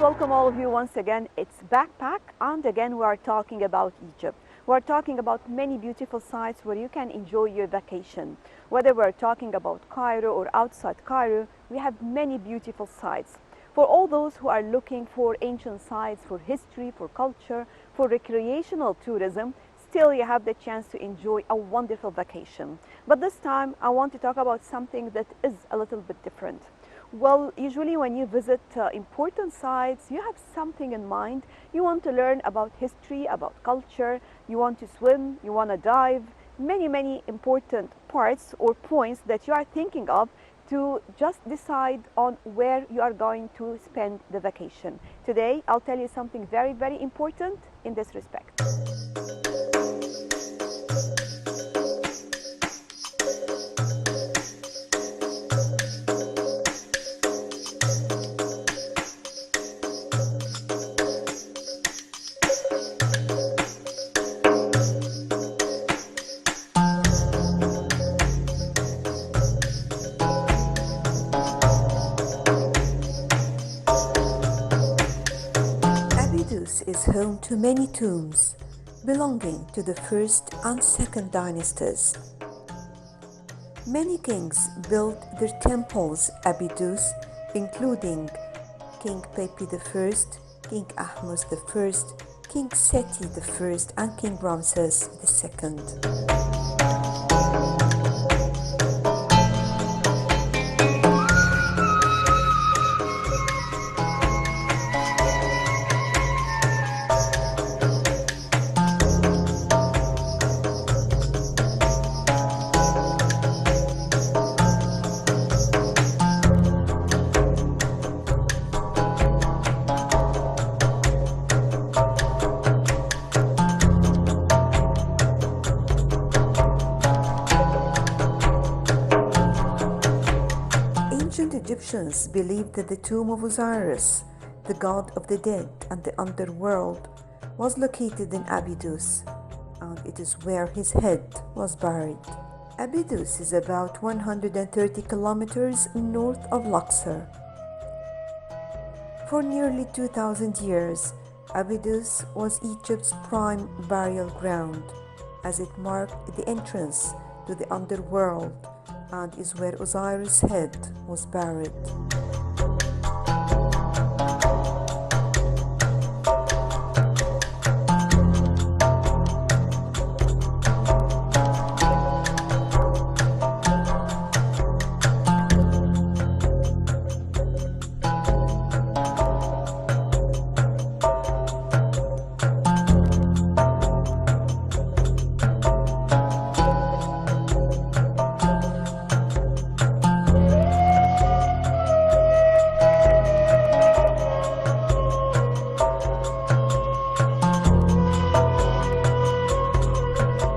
welcome all of you once again. It's Backpack, and again we are talking about Egypt. We are talking about many beautiful sites where you can enjoy your vacation. Whether we're talking about Cairo or outside Cairo, we have many beautiful sites. For all those who are looking for ancient sites, for history, for culture, for recreational tourism, still you have the chance to enjoy a wonderful vacation. But this time I want to talk about something that is a little bit different. Well, usually when you visit important sites, you have something in mind. You want to learn about history, about culture, you want to swim, you want to dive, many important parts or points that you are thinking of to just decide on where you are going to spend the vacation. Today, I'll tell you something very important in this respect. Abydos is home to many tombs belonging to the first and second dynasties. Many kings built their temples Abydos, including King Pepi I, King Ahmose I, King Seti I, and King Ramses II. Ancient Egyptians believed that the tomb of Osiris, the god of the dead and the underworld, was located in Abydos, and it is where his head was buried. Abydos is about 130 kilometers north of Luxor. For nearly 2,000 years, Abydos was Egypt's prime burial ground, as it marked the entrance to the underworld and is where Osiris' head was buried.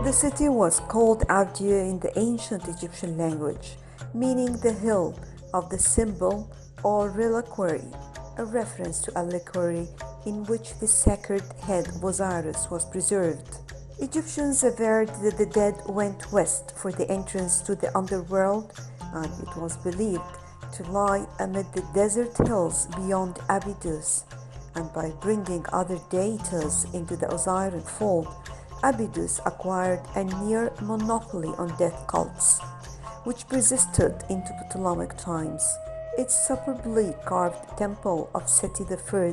The city was called Abdia in the ancient Egyptian language, meaning the hill of the symbol or reliquary, a reference to a liquor in which the sacred head of Osiris was preserved. Egyptians averred that the dead went west for the entrance to the underworld, and it was believed to lie amid the desert hills beyond Abydos, and by bringing other deities into the Osirian fold, Abydos acquired a near monopoly on death cults, which persisted into Ptolemaic times. Its superbly carved temple of Seti I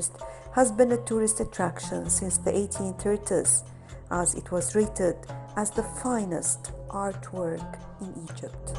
has been a tourist attraction since the 1830s, as it was rated as the finest artwork in Egypt.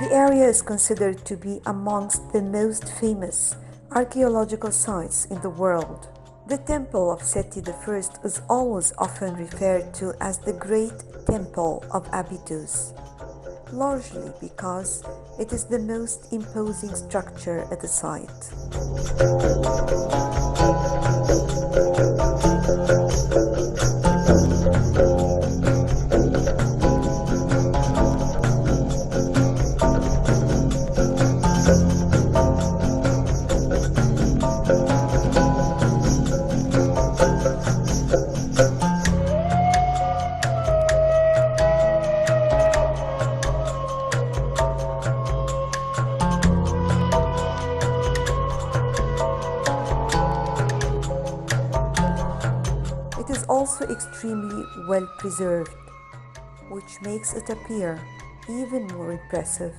The area is considered to be amongst the most famous archaeological sites in the world. The temple of Seti I is always often referred to as the Great Temple of Abydos. largely because it is the most imposing structure at the site. It is also extremely well preserved, which makes it appear even more impressive.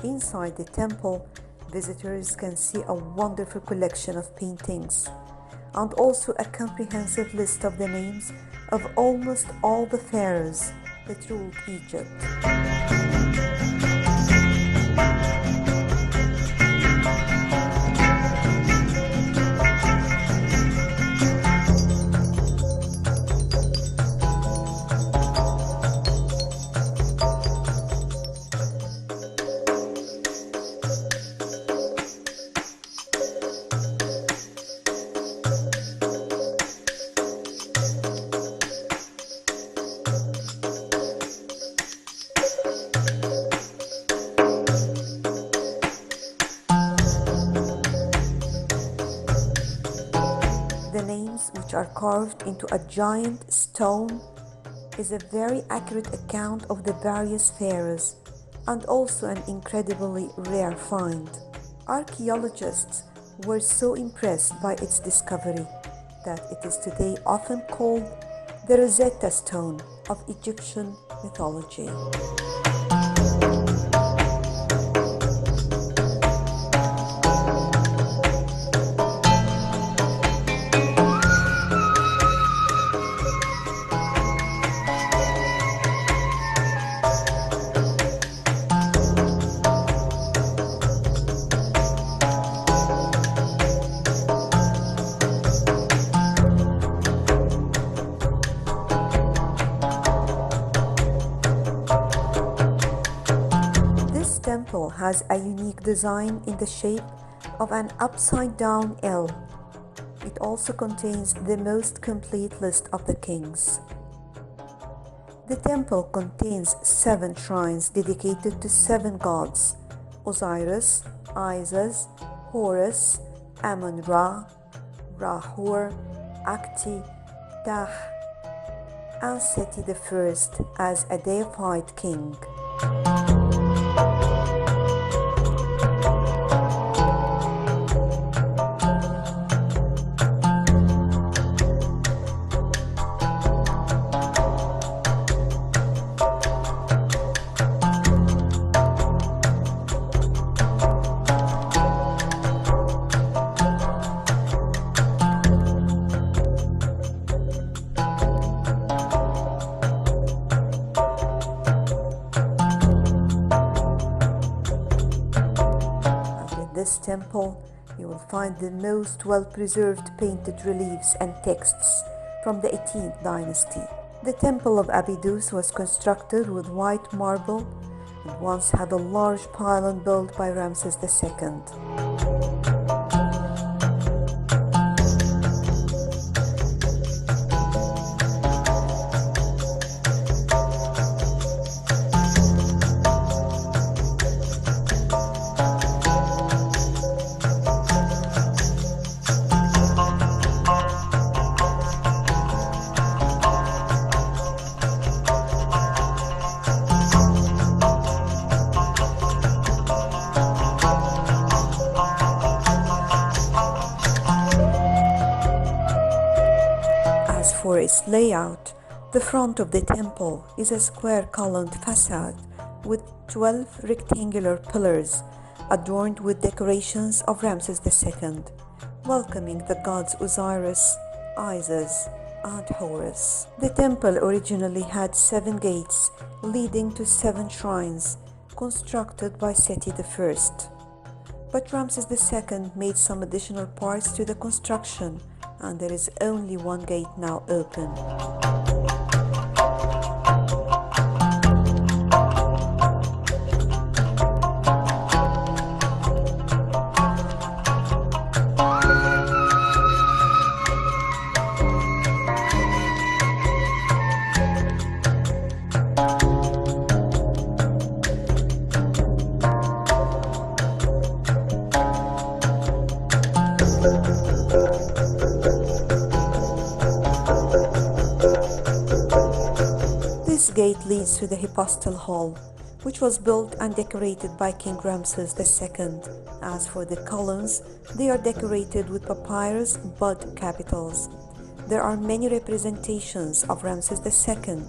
Inside the temple, visitors can see a wonderful collection of paintings and also a comprehensive list of the names of almost all the pharaohs that ruled Egypt. The names, which are carved into a giant stone, is a very accurate account of the various pharaohs and also an incredibly rare find. Archaeologists were so impressed by its discovery that it is today often called the Rosetta Stone of Egyptian mythology. This temple has a unique design in the shape of an upside-down L. It also contains the most complete list of the kings. The temple contains 7 shrines dedicated to 7 gods: Osiris, Isis, Horus, Amun-Ra, Ra-Hur, Akti, Tah, and Seti I as a deified king. This temple, you will find the most well-preserved painted reliefs and texts from the 18th dynasty. The Temple of Abydos was constructed with white marble and once had a large pylon built by Ramses II. As for its layout, the front of the temple is a square-columned facade with 12 rectangular pillars adorned with decorations of Ramses II, welcoming the gods Osiris, Isis, and Horus. The temple originally had 7 gates leading to 7 shrines constructed by Seti I. But Ramses II made some additional parts to the construction, and there is only 1 gate now open. gate leads to the Hypostyle Hall, which was built and decorated by King Ramses II. As for the columns, they are decorated with papyrus bud capitals. There are many representations of Ramses II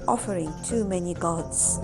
offering to many gods.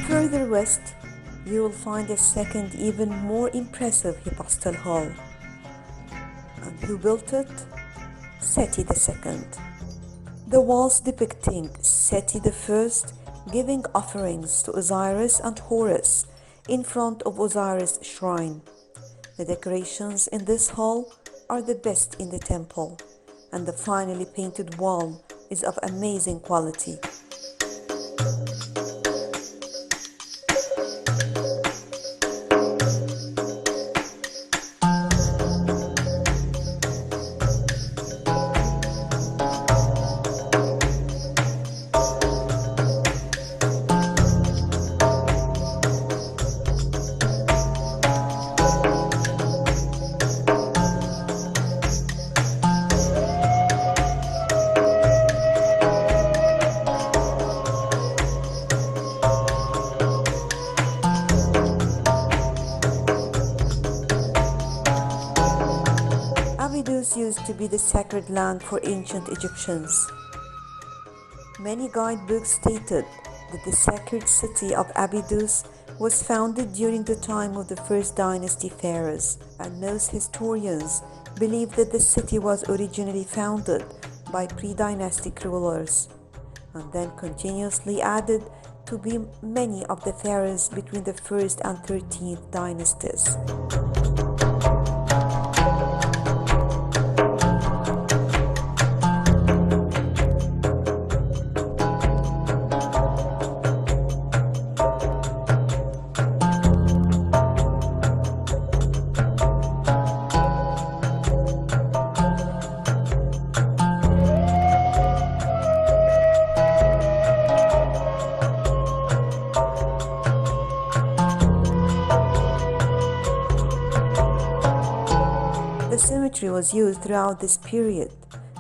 Further west, you will find a second, even more impressive Hypostyle Hall. And who built it? Seti II. The walls depicting Seti I giving offerings to Osiris and Horus in front of Osiris' shrine. The decorations in this hall are the best in the temple, and the finely painted wall is of amazing quality. Abydos used to be the sacred land for ancient Egyptians. Many guidebooks stated that the sacred city of Abydos was founded during the time of the first dynasty pharaohs, and most historians believe that the city was originally founded by pre-dynastic rulers and then continuously added to be many of the pharaohs between the 1st and 13th dynasties. Symmetry was used throughout this period,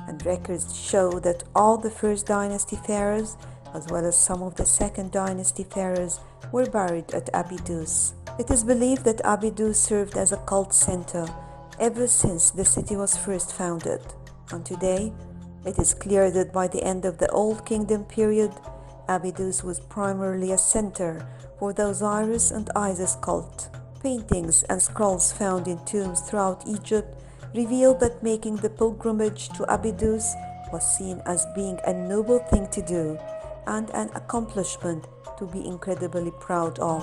and records show that all the first dynasty pharaohs, as well as some of the second dynasty pharaohs, were buried at Abydos. It is believed that Abydos served as a cult center ever since the city was first founded, and today it is clear that by the end of the Old Kingdom period, Abydos was primarily a center for the Osiris and Isis cult. Paintings and scrolls found in tombs throughout Egypt revealed that making the pilgrimage to Abydos was seen as being a noble thing to do and an accomplishment to be incredibly proud of.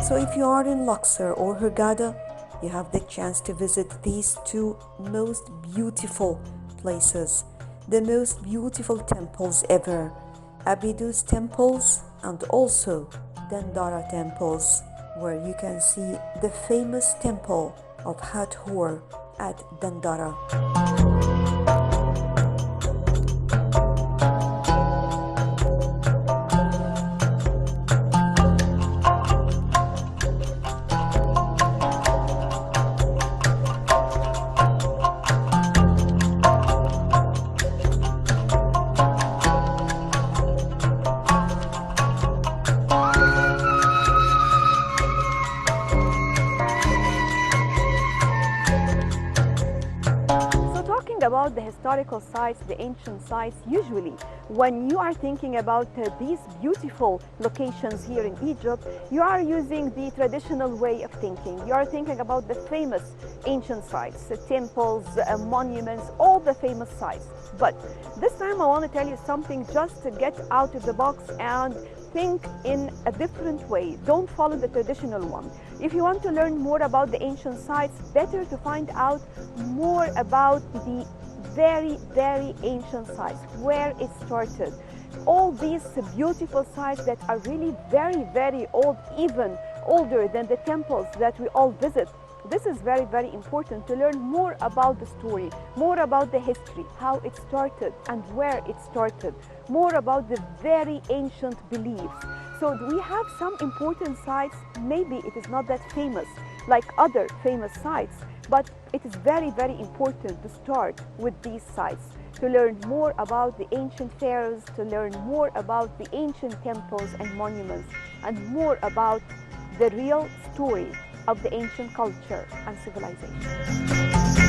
So if you are in Luxor or Hurghada, you have the chance to visit these two most beautiful places, the most beautiful temples ever, Abydos temples and also Dendara temples, where you can see the famous temple of Hathor at Dendara. historical sites, the ancient sites, usually when you are thinking about these beautiful locations here in Egypt, you are using the traditional way of thinking. You are thinking about the famous ancient sites, the temples, monuments, all the famous sites. But this time I want to tell you something just to get out of the box and think in a different way. Don't follow the traditional one. If you want to learn more about the ancient sites, better to find out more about the very, very ancient sites, where it started. All these beautiful sites that are really very, very old, even older than the temples that we all visit. This is very, very important to learn more about the story, more about the history, how it started and where it started, more about the very ancient beliefs. So we have some important sites. Maybe it is not that famous like other famous sites, but it is very, very important to start with these sites, to learn more about the ancient pharaohs, to learn more about the ancient temples and monuments, and more about the real story of the ancient culture and civilization.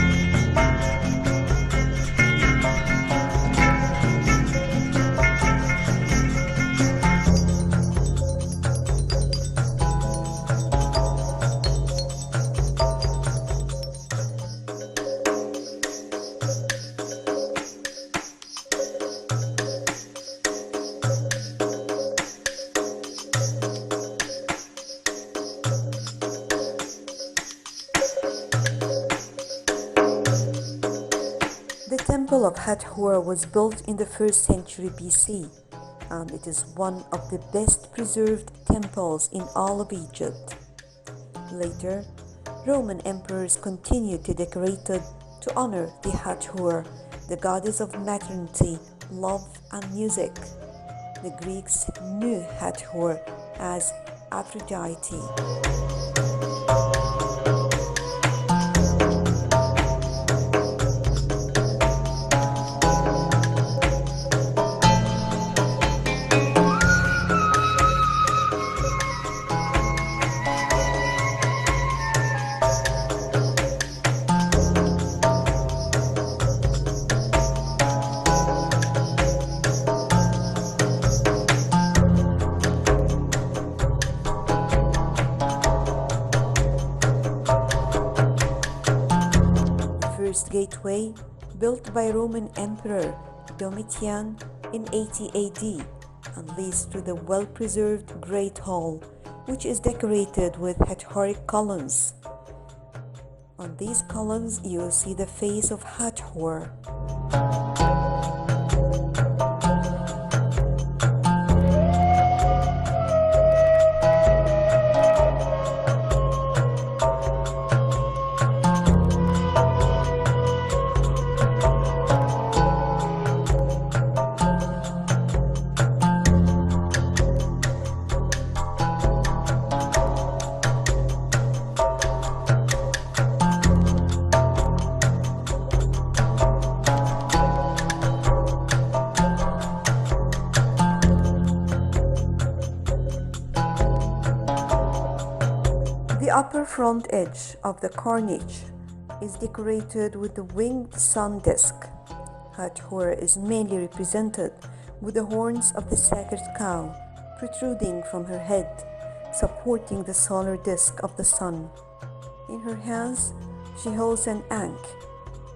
The Temple of Hathor was built in the 1st century BC, and it is one of the best preserved temples in all of Egypt. Later, Roman emperors continued to decorate it to honor the Hathor, the goddess of maternity, love, and music. The Greeks knew Hathor as Aphrodite. First gateway, built by Roman Emperor Domitian in 80 AD, and leads to the well-preserved Great Hall, which is decorated with Hathoric columns. On these columns, you will see the face of Hathor. The upper front edge of the cornice is decorated with the winged sun disk. Hathor is mainly represented with the horns of the sacred cow protruding from her head, supporting the solar disk of the sun. In her hands, she holds an ankh,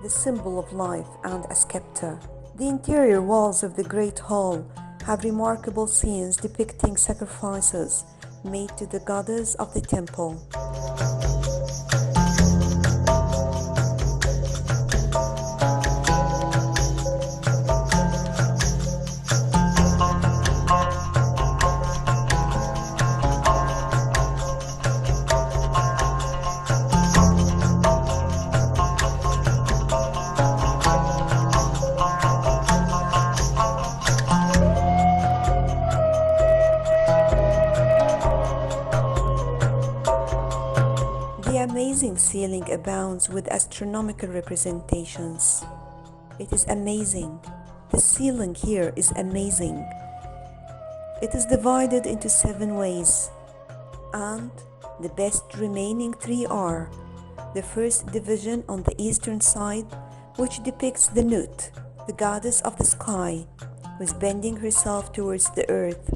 the symbol of life, and a scepter. The interior walls of the Great Hall have remarkable scenes depicting sacrifices made to the goddess of the temple. The amazing ceiling abounds with astronomical representations. It is amazing. The ceiling here is amazing. It is divided into 7 ways, and the best remaining 3 are: the first division on the eastern side which depicts the Nut, the goddess of the sky, who is bending herself towards the earth,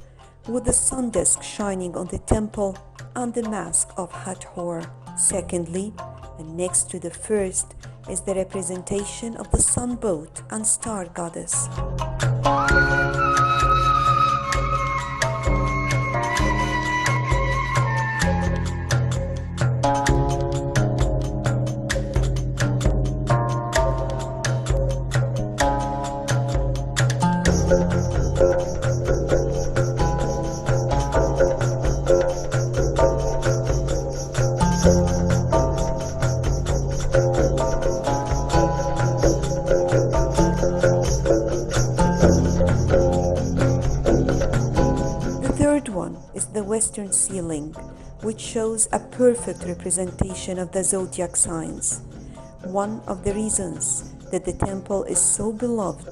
with the sun disk shining on the temple and the mask of Hathor. Secondly, and next to the first, is the representation of the sun boat and star goddess. The western ceiling, which shows a perfect representation of the zodiac signs. One of the reasons that the temple is so beloved,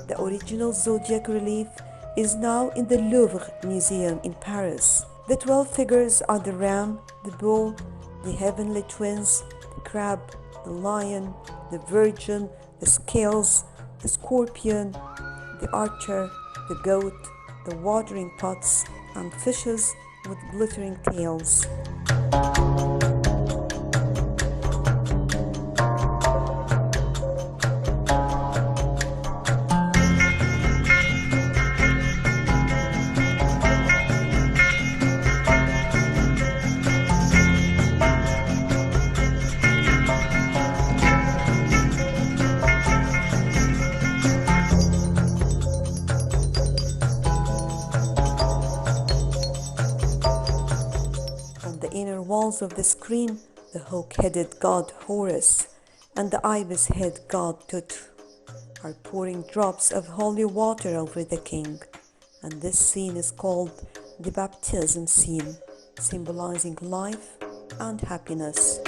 the original zodiac relief is now in the Louvre Museum in Paris. The 12 figures are the ram, the bull, the heavenly twins, the crab, the lion, the virgin, the scales, the scorpion, the archer, the goat, the watering pots, and fishes with glittering tails. Walls of the screen, the hawk-headed god Horus and the ibis-head god Tut are pouring drops of holy water over the king, and this scene is called the baptism scene, symbolizing life and happiness.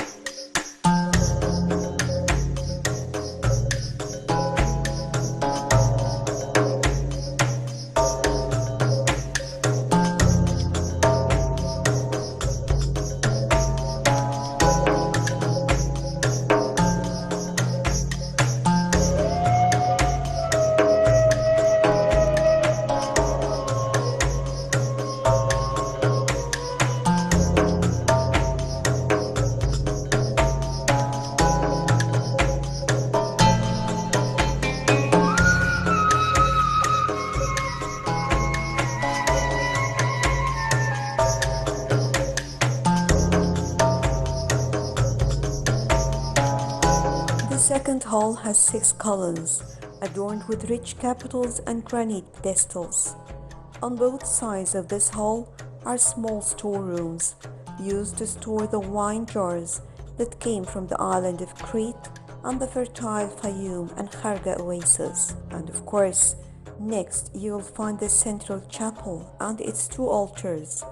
The second hall has 6 columns, adorned with rich capitals and granite pedestals. On both sides of this hall are small storerooms, used to store the wine jars that came from the island of Crete and the fertile Fayoum and Kharga oasis. And of course, next you'll find the central chapel and its 2 altars,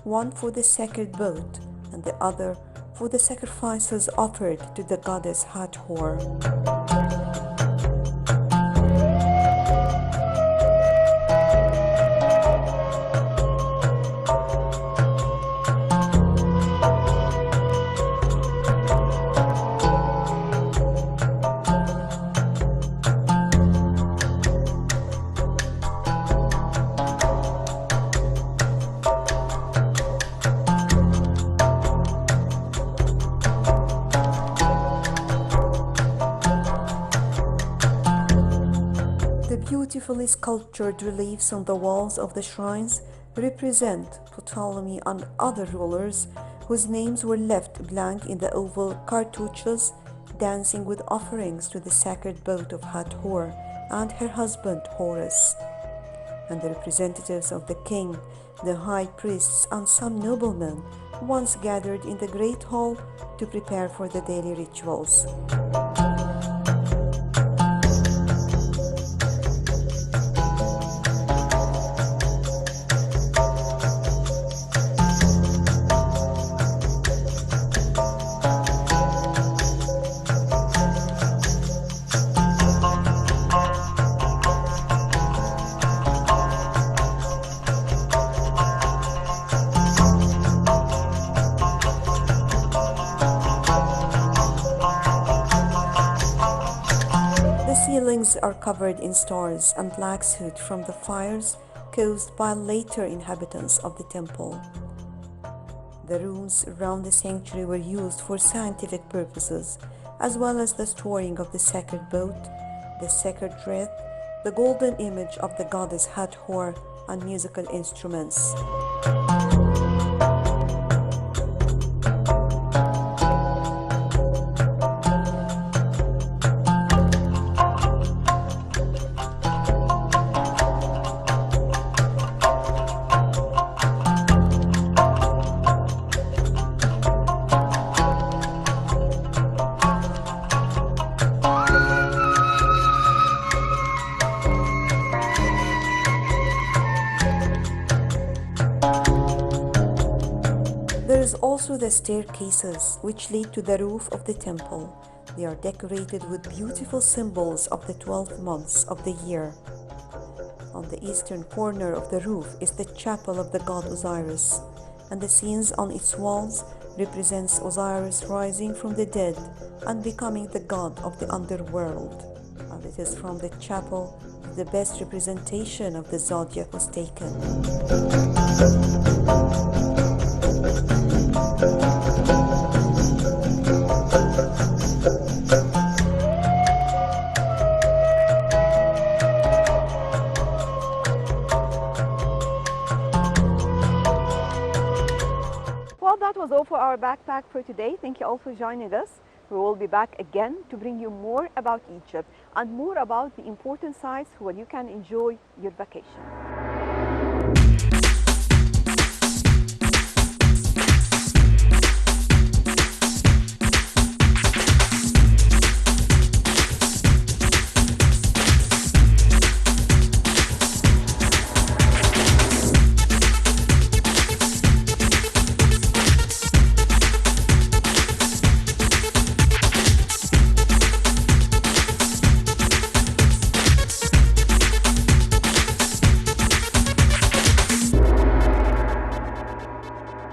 one for the sacred boat and the other for the sacrifices offered to the goddess Hathor. Beautifully sculptured reliefs on the walls of the shrines represent Ptolemy and other rulers whose names were left blank in the oval cartouches, dancing with offerings to the sacred boat of Hathor and her husband Horus. And the representatives of the king, the high priests, and some noblemen once gathered in the great hall to prepare for the daily rituals. are covered in stars and black soot from the fires caused by later inhabitants of the temple. The rooms around the sanctuary were used for scientific purposes, as well as the storing of the sacred boat, the sacred wreath, the golden image of the goddess Hathor, and musical instruments. There is also the staircases which lead to the roof of the temple. They are decorated with beautiful symbols of the 12 months of the year. On the eastern corner of the roof is the chapel of the god Osiris, and the scenes on its walls represents Osiris rising from the dead and becoming the god of the underworld. And it is from the chapel that the best representation of the zodiac was taken. Well, that was all for our backpack for today. Thank you all for joining us. We will be back again to bring you more about Egypt and more about the important sites where you can enjoy your vacation.